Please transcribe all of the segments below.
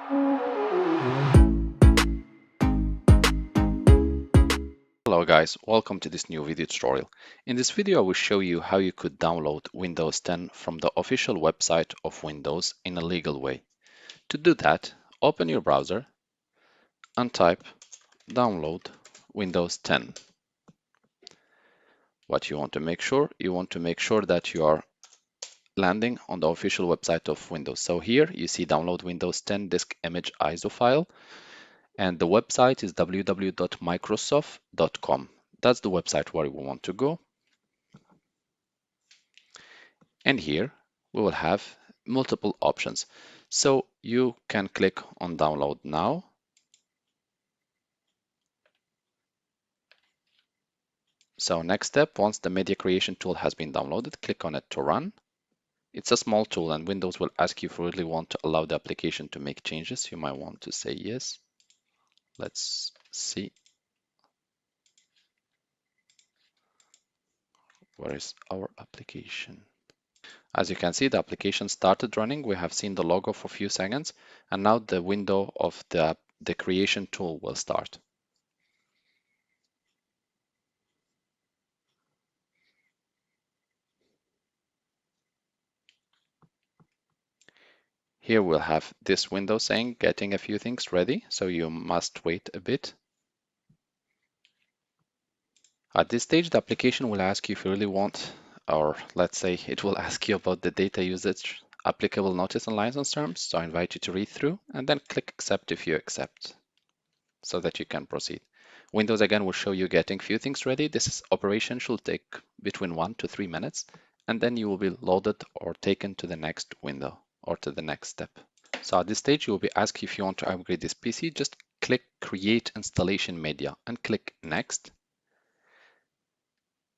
Hello guys, welcome to this new video tutorial. In this video I will show you how you could download Windows 10 from the official website of Windows in a legal way. To do that, open your browser and type download Windows 10. What you want to make sure that you are landing on the official website of Windows. So here you see download Windows 10 disk image ISO file, and the website is www.microsoft.com. That's the website where we want to go. And here we will have multiple options. So you can click on download now. So next step, once the media creation tool has been downloaded, click on it to run. It's a small tool and Windows will ask you if you really want to allow the application to make changes. You might want to say yes. Let's see. Where is our application? As you can see, the application started running. We have seen the logo for a few seconds, and now the window of the creation tool will start. Here we'll have this window saying getting a few things ready, so you must wait a bit. At this stage, the application will ask you if you really want, or let's say it will ask you about the data usage applicable notice and license terms. So I invite you to read through and then click accept if you accept so that you can proceed. Windows again will show you getting few things ready. This operation should take between 1 to 3 minutes, and then you will be loaded or taken to the next window or to the next step. So at this stage, you will be asked if you want to upgrade this PC. Just click Create Installation Media and click Next.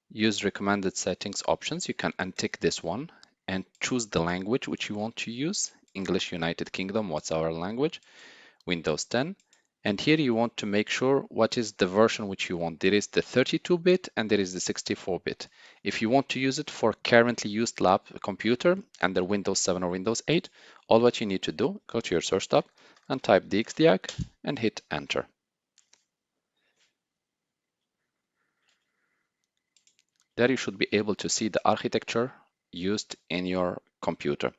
Use recommended settings options. You can untick this one and choose the language which you want to use. English United Kingdom, what's our language? Windows 10. And here you want to make sure what is the version which you want. There is the 32-bit and there is the 64-bit. If you want to use it for currently used lab computer under Windows 7 or Windows 8, all what you need to do, go to your search tab and type DXDIAC and hit enter. There you should be able to see the architecture used in your computer.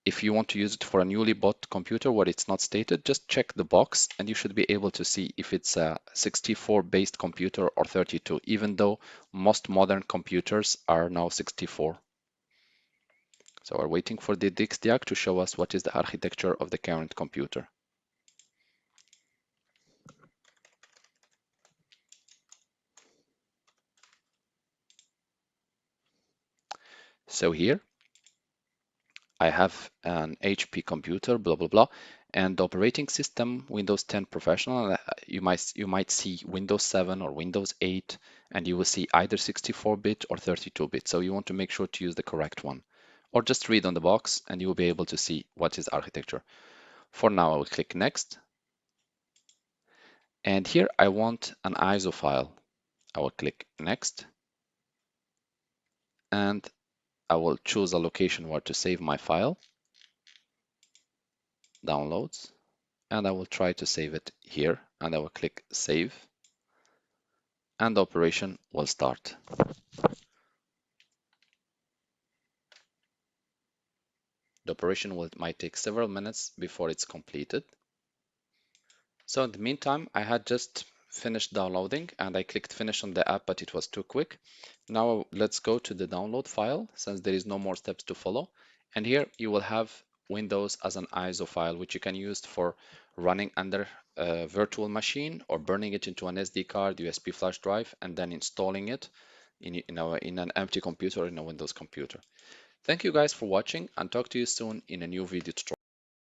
If you want to use it for a newly bought computer where it's not stated, just check the box and you should be able to see if it's a 64 based computer or 32, even though most modern computers are now 64. So we're waiting for the DXDIAC to show us what is the architecture of the current computer. So here I have an HP computer, blah, blah, blah, and the operating system, Windows 10 Professional. You might see Windows 7 or Windows 8, and you will see either 64-bit or 32-bit. So you want to make sure to use the correct one. Or just read on the box, and you will be able to see what is architecture. For now, I will click Next. And here I want an ISO file. I will click Next. And I will choose a location where to save my file. Downloads. And I will try to save it here, and I will click Save, and the operation will start. The operation might take several minutes before it's completed. So in the meantime, I had just finished downloading and I clicked finish on the app, but it was too quick. Now let's go to the download file since there is no more steps to follow. And here you will have Windows as an ISO file, which you can use for running under a virtual machine or burning it into an SD card, USB flash drive, and then installing it in an empty computer or in a Windows computer. Thank you guys for watching and talk to you soon in a new video tutorial.